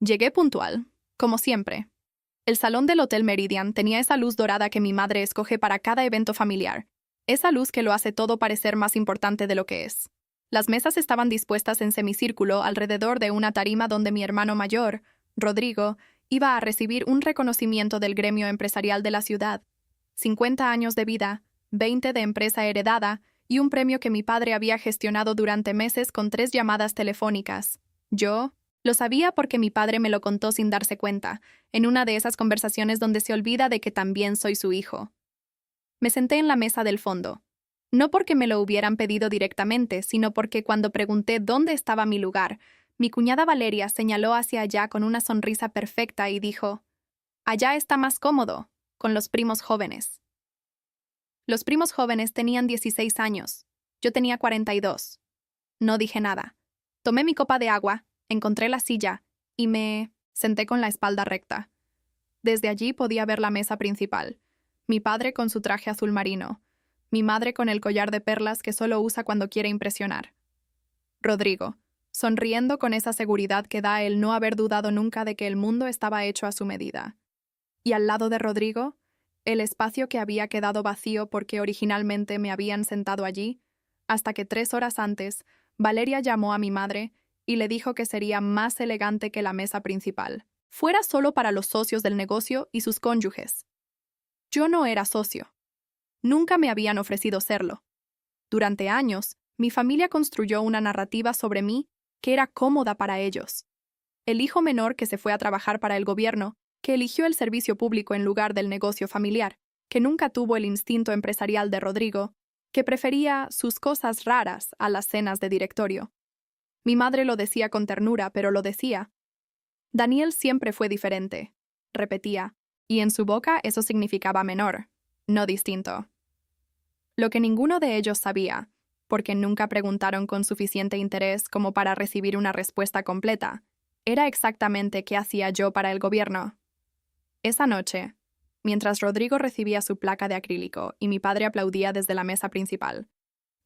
Llegué puntual, como siempre. El salón del Hotel Meridian tenía esa luz dorada que mi madre escoge para cada evento familiar, esa luz que lo hace todo parecer más importante de lo que es. Las mesas estaban dispuestas en semicírculo alrededor de una tarima donde mi hermano mayor, Rodrigo, iba a recibir un reconocimiento del gremio empresarial de la ciudad. 50 años de vida, 20 de empresa heredada y un premio que mi padre había gestionado durante meses con 3 llamadas telefónicas. Yo lo sabía porque mi padre me lo contó sin darse cuenta, en una de esas conversaciones donde se olvida de que también soy su hijo. Me senté en la mesa del fondo. No porque me lo hubieran pedido directamente, sino porque cuando pregunté dónde estaba mi lugar, mi cuñada Valeria señaló hacia allá con una sonrisa perfecta y dijo: «Allá está más cómodo, con los primos jóvenes». Los primos jóvenes tenían 16 años. Yo tenía 42. No dije nada. Tomé mi copa de agua, encontré la silla y me senté con la espalda recta. Desde allí podía ver la mesa principal. Mi padre con su traje azul marino. Mi madre con el collar de perlas que solo usa cuando quiere impresionar. Rodrigo, sonriendo con esa seguridad que da el no haber dudado nunca de que el mundo estaba hecho a su medida. Y al lado de Rodrigo, el espacio que había quedado vacío porque originalmente me habían sentado allí, hasta que 3 horas antes, Valeria llamó a mi madre y le dijo que sería más elegante que la mesa principal, fuera solo para los socios del negocio y sus cónyuges. Yo no era socio. Nunca me habían ofrecido serlo. Durante años, mi familia construyó una narrativa sobre mí que era cómoda para ellos. El hijo menor que se fue a trabajar para el gobierno, que eligió el servicio público en lugar del negocio familiar, que nunca tuvo el instinto empresarial de Rodrigo, que prefería sus cosas raras a las cenas de directorio. Mi madre lo decía con ternura, pero lo decía. Daniel siempre fue diferente, repetía, y en su boca eso significaba menor, no distinto. Lo que ninguno de ellos sabía, porque nunca preguntaron con suficiente interés como para recibir una respuesta completa, era exactamente qué hacía yo para el gobierno. Esa noche, mientras Rodrigo recibía su placa de acrílico y mi padre aplaudía desde la mesa principal,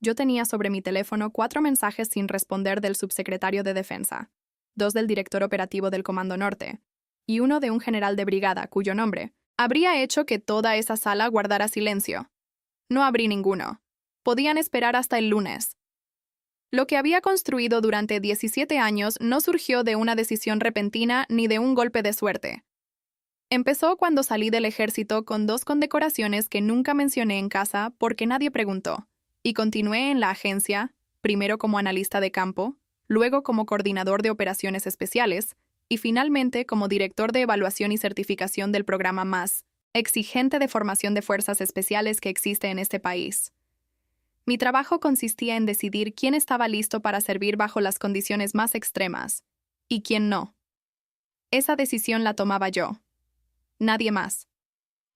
yo tenía sobre mi teléfono 4 mensajes sin responder del subsecretario de Defensa, 2 del director operativo del Comando Norte, y uno de un general de brigada cuyo nombre habría hecho que toda esa sala guardara silencio. No abrí ninguno. Podían esperar hasta el lunes. Lo que había construido durante 17 años no surgió de una decisión repentina ni de un golpe de suerte. Empezó cuando salí del ejército con 2 condecoraciones que nunca mencioné en casa porque nadie preguntó, y continué en la agencia, primero como analista de campo, luego como coordinador de operaciones especiales, y finalmente como director de evaluación y certificación del programa más exigente de formación de fuerzas especiales que existe en este país. Mi trabajo consistía en decidir quién estaba listo para servir bajo las condiciones más extremas, y quién no. Esa decisión la tomaba yo. Nadie más.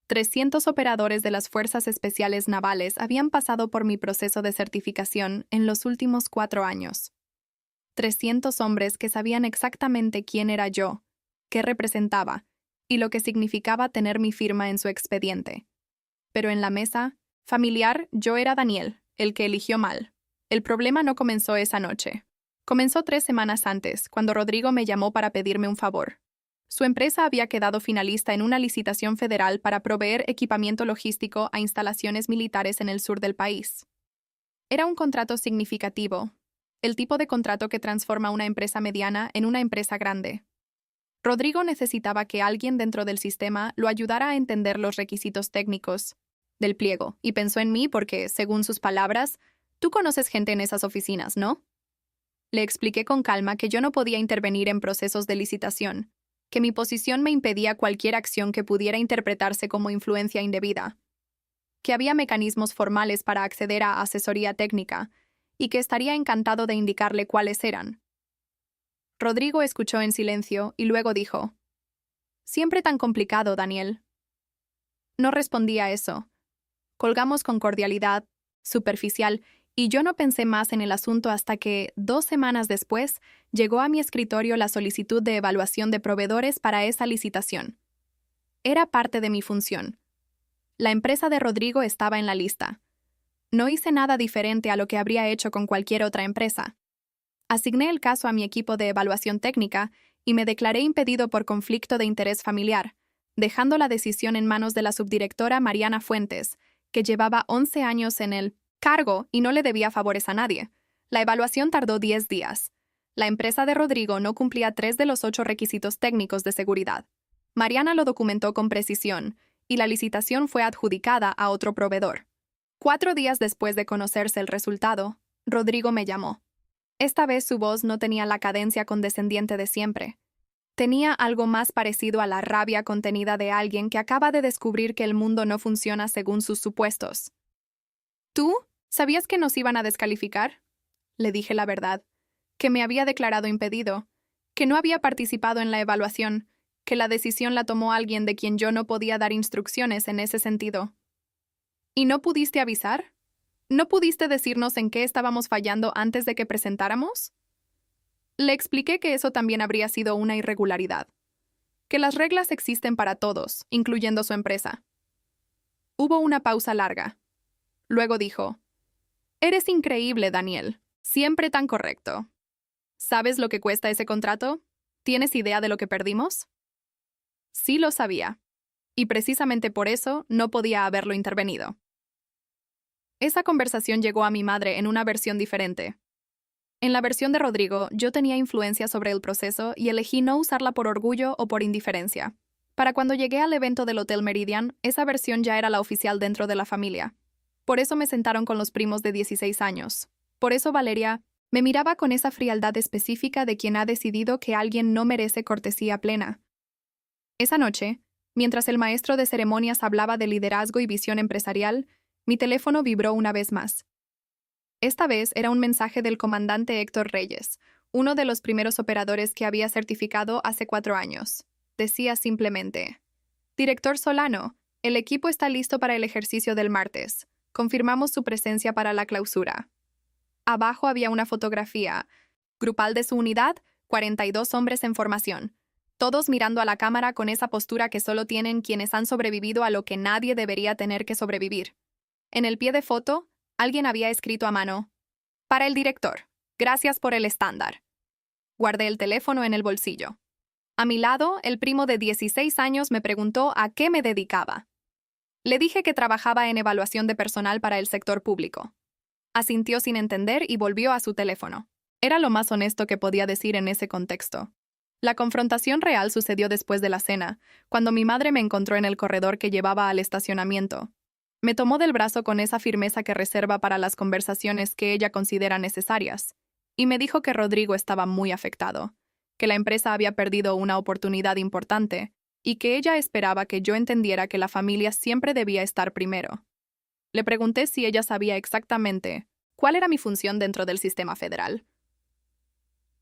300 operadores de las Fuerzas Especiales Navales habían pasado por mi proceso de certificación en los últimos 4 años. 300 hombres que sabían exactamente quién era yo, qué representaba, y lo que significaba tener mi firma en su expediente. Pero en la mesa familiar yo era Daniel, el que eligió mal. El problema no comenzó esa noche. Comenzó 3 semanas antes, cuando Rodrigo me llamó para pedirme un favor. Su empresa había quedado finalista en una licitación federal para proveer equipamiento logístico a instalaciones militares en el sur del país. Era un contrato significativo, el tipo de contrato que transforma una empresa mediana en una empresa grande. Rodrigo necesitaba que alguien dentro del sistema lo ayudara a entender los requisitos técnicos del pliego, y pensó en mí porque, según sus palabras, tú conoces gente en esas oficinas, ¿no? Le expliqué con calma que yo no podía intervenir en procesos de licitación, que mi posición me impedía cualquier acción que pudiera interpretarse como influencia indebida, que había mecanismos formales para acceder a asesoría técnica y que estaría encantado de indicarle cuáles eran. Rodrigo escuchó en silencio y luego dijo: «Siempre tan complicado, Daniel». No respondí a eso. Colgamos con cordialidad, superficial, y yo no pensé más en el asunto hasta que, 2 semanas después, llegó a mi escritorio la solicitud de evaluación de proveedores para esa licitación. Era parte de mi función. La empresa de Rodrigo estaba en la lista. No hice nada diferente a lo que habría hecho con cualquier otra empresa. Asigné el caso a mi equipo de evaluación técnica y me declaré impedido por conflicto de interés familiar, dejando la decisión en manos de la subdirectora Mariana Fuentes, que llevaba 11 años en el cargo y no le debía favores a nadie. La evaluación tardó 10 días. La empresa de Rodrigo no cumplía 3 de los 8 requisitos técnicos de seguridad. Mariana lo documentó con precisión, y la licitación fue adjudicada a otro proveedor. 4 días después de conocerse el resultado, Rodrigo me llamó. Esta vez su voz no tenía la cadencia condescendiente de siempre. Tenía algo más parecido a la rabia contenida de alguien que acaba de descubrir que el mundo no funciona según sus supuestos. ¿Tú? ¿Sabías que nos iban a descalificar? Le dije la verdad, que me había declarado impedido, que no había participado en la evaluación, que la decisión la tomó alguien de quien yo no podía dar instrucciones en ese sentido. ¿Y no pudiste avisar? ¿No pudiste decirnos en qué estábamos fallando antes de que presentáramos? Le expliqué que eso también habría sido una irregularidad, que las reglas existen para todos, incluyendo su empresa. Hubo una pausa larga. Luego dijo, «Eres increíble, Daniel, siempre tan correcto. ¿Sabes lo que cuesta ese contrato? ¿Tienes idea de lo que perdimos?» Sí lo sabía, y precisamente por eso no podía haberlo intervenido. Esa conversación llegó a mi madre en una versión diferente. En la versión de Rodrigo, yo tenía influencia sobre el proceso y elegí no usarla por orgullo o por indiferencia. Para cuando llegué al evento del Hotel Meridian, esa versión ya era la oficial dentro de la familia. Por eso me sentaron con los primos de 16 años. Por eso Valeria me miraba con esa frialdad específica de quien ha decidido que alguien no merece cortesía plena. Esa noche, mientras el maestro de ceremonias hablaba de liderazgo y visión empresarial, mi teléfono vibró una vez más. Esta vez era un mensaje del comandante Héctor Reyes, uno de los primeros operadores que había certificado hace 4 años. Decía simplemente, «Director Solano, el equipo está listo para el ejercicio del martes. Confirmamos su presencia para la clausura». Abajo había una fotografía. Grupal de su unidad, 42 hombres en formación. Todos mirando a la cámara con esa postura que solo tienen quienes han sobrevivido a lo que nadie debería tener que sobrevivir. En el pie de foto, alguien había escrito a mano, «Para el director, gracias por el estándar». Guardé el teléfono en el bolsillo. A mi lado, el primo de 16 años me preguntó a qué me dedicaba. Le dije que trabajaba en evaluación de personal para el sector público. Asintió sin entender y volvió a su teléfono. Era lo más honesto que podía decir en ese contexto. La confrontación real sucedió después de la cena, cuando mi madre me encontró en el corredor que llevaba al estacionamiento. Me tomó del brazo con esa firmeza que reserva para las conversaciones que ella considera necesarias, y me dijo que Rodrigo estaba muy afectado, que la empresa había perdido una oportunidad importante, y que ella esperaba que yo entendiera que la familia siempre debía estar primero. Le pregunté si ella sabía exactamente cuál era mi función dentro del sistema federal.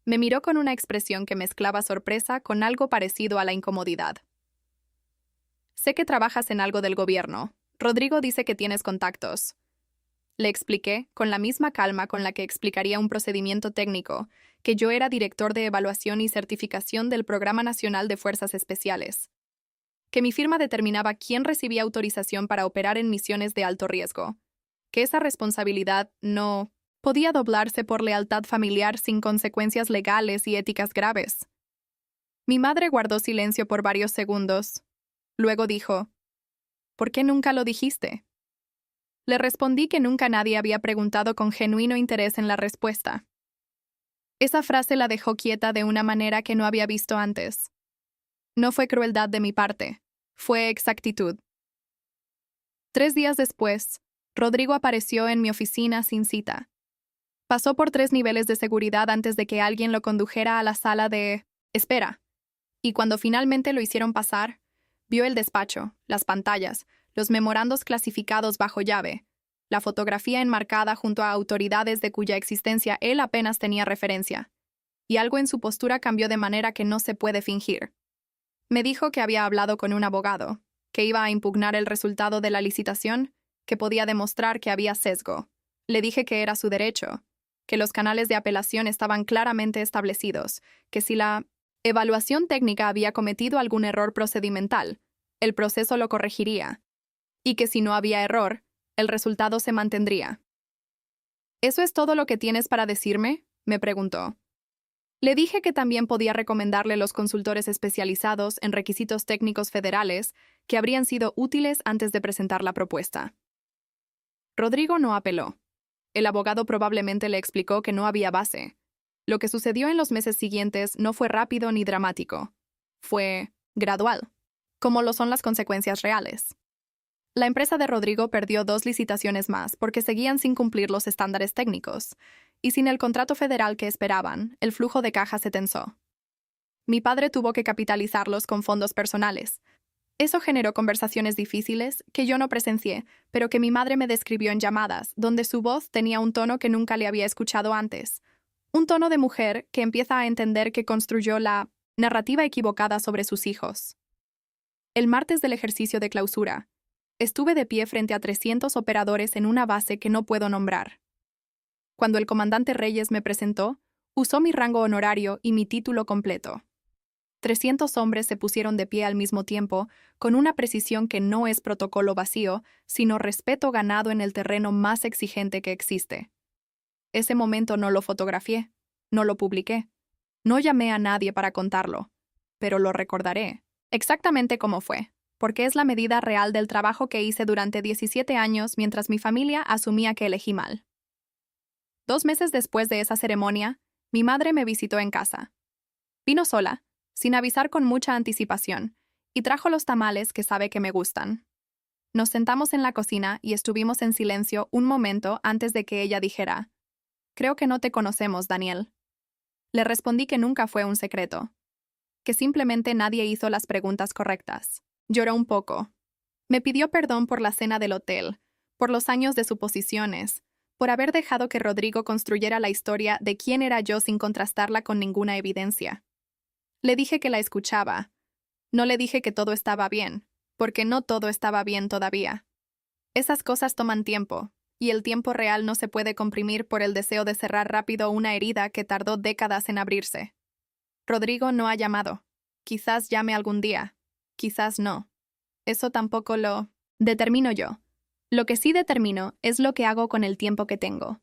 Me miró con una expresión que mezclaba sorpresa con algo parecido a la incomodidad. «Sé que trabajas en algo del gobierno. Rodrigo dice que tienes contactos». Le expliqué, con la misma calma con la que explicaría un procedimiento técnico, que yo era director de evaluación y certificación del Programa Nacional de Fuerzas Especiales, que mi firma determinaba quién recibía autorización para operar en misiones de alto riesgo, que esa responsabilidad no podía doblarse por lealtad familiar sin consecuencias legales y éticas graves. Mi madre guardó silencio por varios segundos. Luego dijo, «¿Por qué nunca lo dijiste?» Le respondí que nunca nadie había preguntado con genuino interés en la respuesta. Esa frase la dejó quieta de una manera que no había visto antes. No fue crueldad de mi parte, fue exactitud. 3 días después, Rodrigo apareció en mi oficina sin cita. Pasó por 3 niveles de seguridad antes de que alguien lo condujera a la sala de espera, y cuando finalmente lo hicieron pasar, vio el despacho, las pantallas, los memorandos clasificados bajo llave, la fotografía enmarcada junto a autoridades de cuya existencia él apenas tenía referencia, y algo en su postura cambió de manera que no se puede fingir. Me dijo que había hablado con un abogado, que iba a impugnar el resultado de la licitación, que podía demostrar que había sesgo. Le dije que era su derecho, que los canales de apelación estaban claramente establecidos, que si la evaluación técnica había cometido algún error procedimental, el proceso lo corregiría, y que si no había error, el resultado se mantendría. «¿Eso es todo lo que tienes para decirme?», me preguntó. Le dije que también podía recomendarle los consultores especializados en requisitos técnicos federales que habrían sido útiles antes de presentar la propuesta. Rodrigo no apeló. El abogado probablemente le explicó que no había base. Lo que sucedió en los meses siguientes no fue rápido ni dramático. Fue gradual, como lo son las consecuencias reales. La empresa de Rodrigo perdió 2 licitaciones más porque seguían sin cumplir los estándares técnicos, y sin el contrato federal que esperaban, el flujo de caja se tensó. Mi padre tuvo que capitalizarlos con fondos personales. Eso generó conversaciones difíciles que yo no presencié, pero que mi madre me describió en llamadas, donde su voz tenía un tono que nunca le había escuchado antes. Un tono de mujer que empieza a entender que construyó la narrativa equivocada sobre sus hijos. El martes del ejercicio de clausura, estuve de pie frente a 300 operadores en una base que no puedo nombrar. Cuando el comandante Reyes me presentó, usó mi rango honorario y mi título completo. 300 hombres se pusieron de pie al mismo tiempo, con una precisión que no es protocolo vacío, sino respeto ganado en el terreno más exigente que existe. Ese momento no lo fotografié, no lo publiqué, no llamé a nadie para contarlo, pero lo recordaré, exactamente como fue, porque es la medida real del trabajo que hice durante 17 años mientras mi familia asumía que elegí mal. 2 meses después de esa ceremonia, mi madre me visitó en casa. Vino sola, sin avisar con mucha anticipación, y trajo los tamales que sabe que me gustan. Nos sentamos en la cocina y estuvimos en silencio un momento antes de que ella dijera: «Creo que no te conocemos, Daniel». Le respondí que nunca fue un secreto, que simplemente nadie hizo las preguntas correctas. Lloró un poco. Me pidió perdón por la cena del hotel, por los años de suposiciones, por haber dejado que Rodrigo construyera la historia de quién era yo sin contrastarla con ninguna evidencia. Le dije que la escuchaba. No le dije que todo estaba bien, porque no todo estaba bien todavía. Esas cosas toman tiempo, y el tiempo real no se puede comprimir por el deseo de cerrar rápido una herida que tardó décadas en abrirse. Rodrigo no ha llamado. Quizás llame algún día. Quizás no. Eso tampoco lo determino yo. Lo que sí determino es lo que hago con el tiempo que tengo.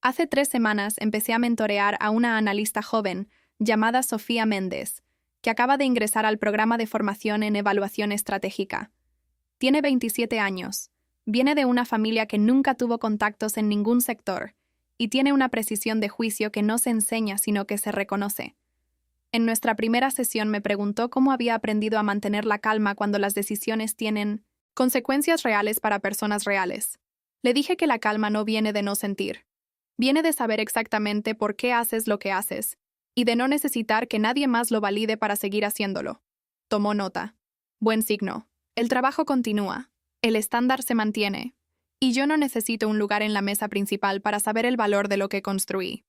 Hace 3 semanas empecé a mentorear a una analista joven llamada Sofía Méndez, que acaba de ingresar al programa de formación en evaluación estratégica. Tiene 27 años, viene de una familia que nunca tuvo contactos en ningún sector y tiene una precisión de juicio que no se enseña sino que se reconoce. En nuestra primera sesión me preguntó cómo había aprendido a mantener la calma cuando las decisiones tienen consecuencias reales para personas reales. Le dije que la calma no viene de no sentir. Viene de saber exactamente por qué haces lo que haces, y de no necesitar que nadie más lo valide para seguir haciéndolo. Tomó nota. Buen signo. El trabajo continúa. El estándar se mantiene. Y yo no necesito un lugar en la mesa principal para saber el valor de lo que construí.